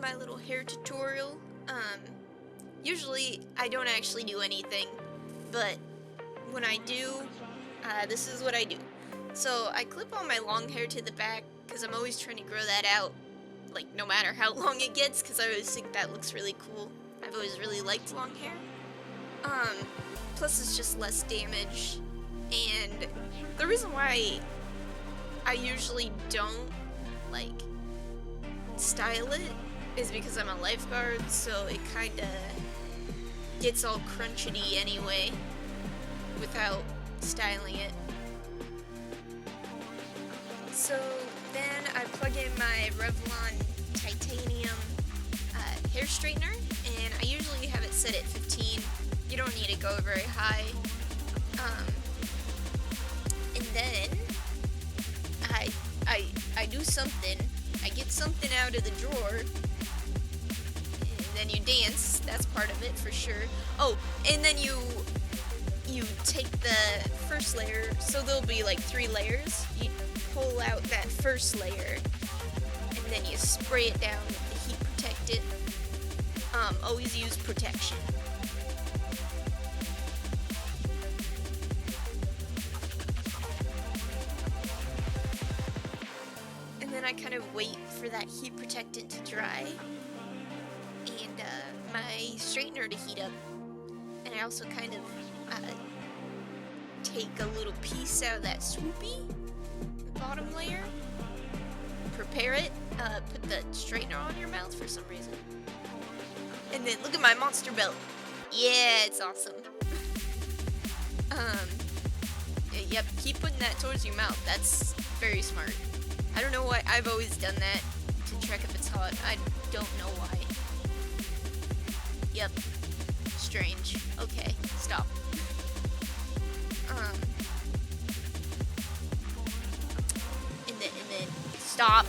my little hair tutorial. Usually I don't actually do anything, but when I do, this is what I do. So I clip all my long hair to the back because I'm always trying to grow that out, like no matter how long it gets, because I always think that looks really cool. I've always really liked long hair. Plus it's just less damage, and the reason why I usually don't like style it is because I'm a lifeguard, so it kinda gets all crunchety anyway without styling it. So then I plug in my Revlon titanium hair straightener, and I usually have it set at 15. You don't need to go very high. And then I do something. I get something out of the drawer, and then you dance. That's part of it for sure. Oh, and then you take the first layer. So there'll be like 3 layers. You pull out that first layer, and then you spray it down with the heat protectant. Always use protection. And then I kind of wait for that heat protectant to dry, and my straightener to heat up. And I also kind of take a little piece out of that swoopy, the bottom layer, prepare it, put the straightener on your mouth for some reason. And then look at my monster belt. Yeah, it's awesome. Yep, keep putting that towards your mouth. That's very smart. I don't know why. I've always done that to check if it's hot. I don't know why. Yep. Strange. Okay, stop. And then stop.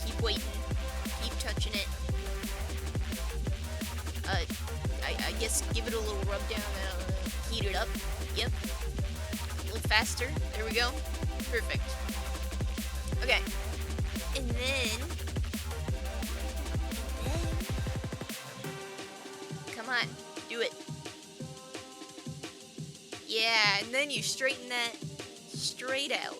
Keep waiting. Keep touching it. I guess give it a little rub down and heat it up. Yep. A little faster. There we go. Perfect. Okay. And then come on, do it. Yeah, and then you straighten that straight out.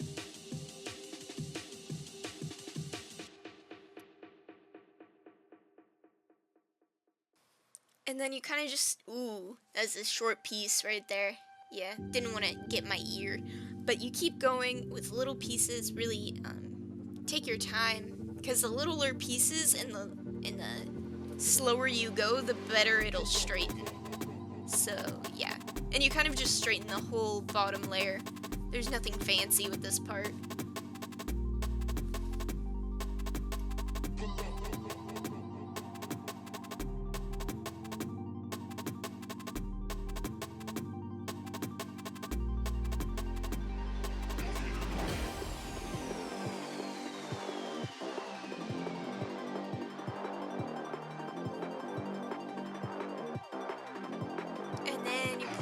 And then you kind of just, ooh, that's a short piece right there. Yeah, didn't want to get my ear. But you keep going with little pieces, really take your time, because the littler pieces and the slower you go, the better it'll straighten. So, yeah. And you kind of just straighten the whole bottom layer. There's nothing fancy with this part.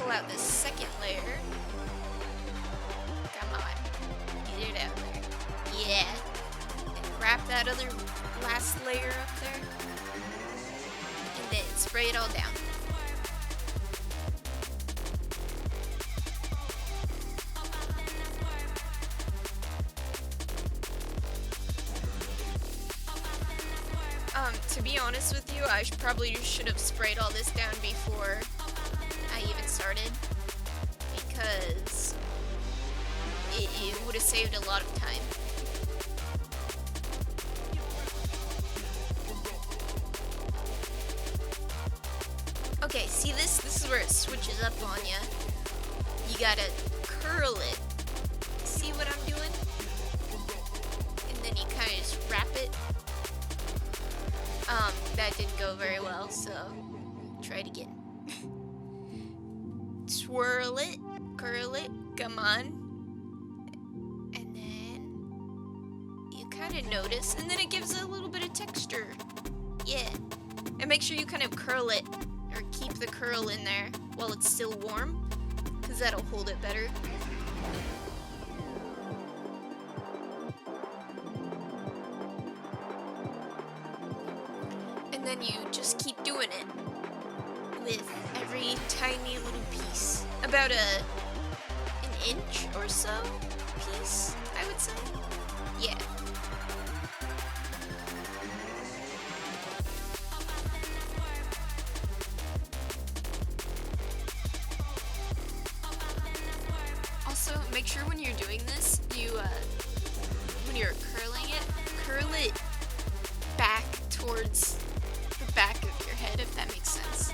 Pull out the second layer. Come on. Get it out there. Yeah. And wrap that other last layer up there. And then spray it all down. To be honest with you, I probably should have sprayed all this down before I even started, because it would have saved a lot of time. Okay, see this is where it switches up on ya. You gotta curl it. See what I'm doing? And then you kind of just wrap it. That didn't go very well, so try it again. Swirl it, curl it, come on. And then you kind of notice, and then it gives a little bit of texture. Yeah. And make sure you kind of curl it, or keep the curl in there while it's still warm, because that'll hold it better. And then you just keep doing it with every tiny little piece. About an inch or so piece, I would say. Yeah. Also, make sure when you're doing this, when you're curling it, curl it back towards the back of your head, if that makes sense.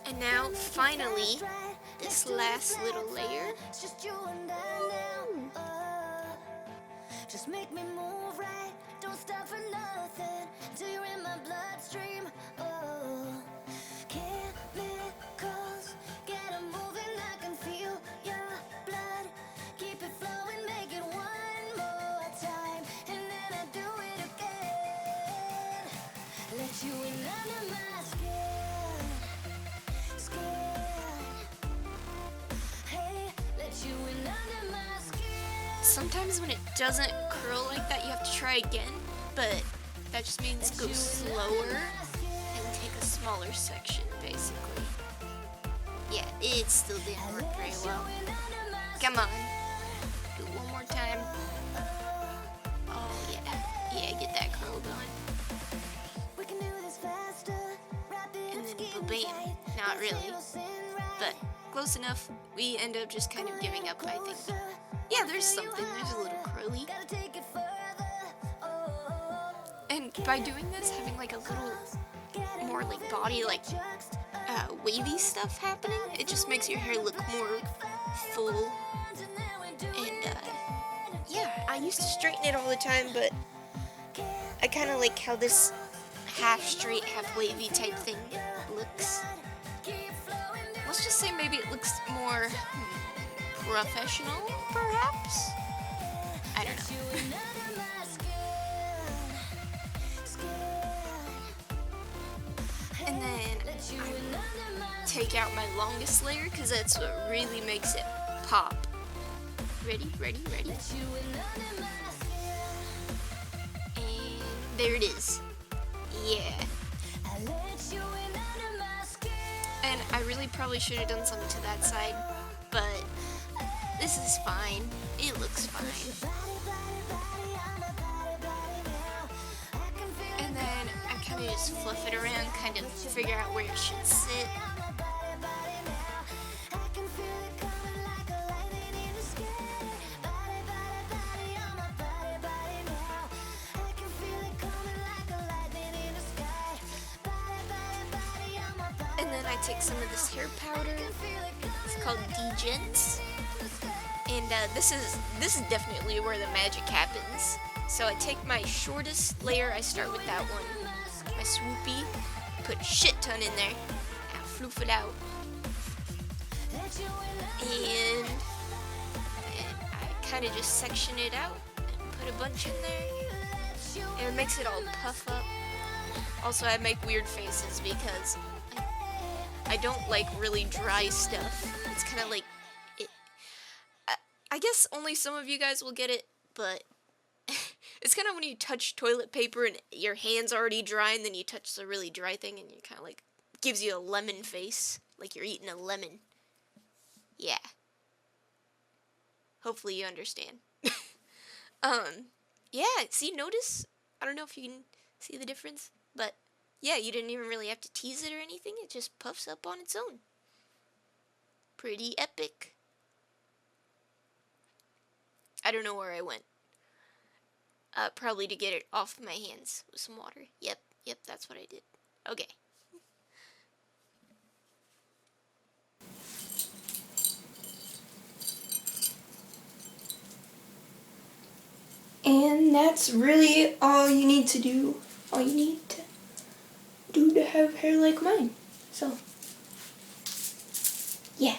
And now, finally, this last little layer. Just make me move right, don't stop for nothing till you're in my bloodstream. Oh, chemicals, get 'em moving, I can feel your blood. Keep it flowing, make it one more time, and then I do it again. Let you in under my skin, hey, let you in under my skin. Sometimes when it doesn't curl like that, you have to try again, but that just means go slower and take a smaller section, basically. Yeah, it still didn't work very well. Come on, do it one more time. Oh yeah, yeah, get that curl going. And then bam, not really, but close enough. We end up just kind of giving up, I think. Yeah, there's something. There's a little curly. And by doing this, having like a little more like body, like wavy stuff happening, it just makes your hair look more full. And yeah, I used to straighten it all the time, but I kind of like how this half straight, half wavy type thing looks. Let's just say maybe it looks more professional, perhaps? I don't know. And then I take out my longest layer, because that's what really makes it pop. Ready, ready, ready. And there it is. Yeah. And I really probably should have done something to that side, but this is fine. It looks fine. And then I kind of just fluff it around, kind of figure out where it should sit. And then I take some of this hair powder. It's called Degents. And this is definitely where the magic happens. So I take my shortest layer, I start with that one, my swoopy, put a shit ton in there, and floof it out. And I kind of just section it out and put a bunch in there, and it makes it all puff up. Also, I make weird faces because I don't like really dry stuff. It's kind of like, I guess only some of you guys will get it, but it's kind of when you touch toilet paper and your hand's already dry, and then you touch the really dry thing and you kind of like, gives you a lemon face, like you're eating a lemon. Yeah. Hopefully you understand. Yeah, see, notice? I don't know if you can see the difference, but yeah, you didn't even really have to tease it or anything. It just puffs up on its own. Pretty epic. I don't know where I went. Probably to get it off my hands with some water. Yep, that's what I did. Okay. that's really all you need to do. All you need to do to have hair like mine. So, yeah.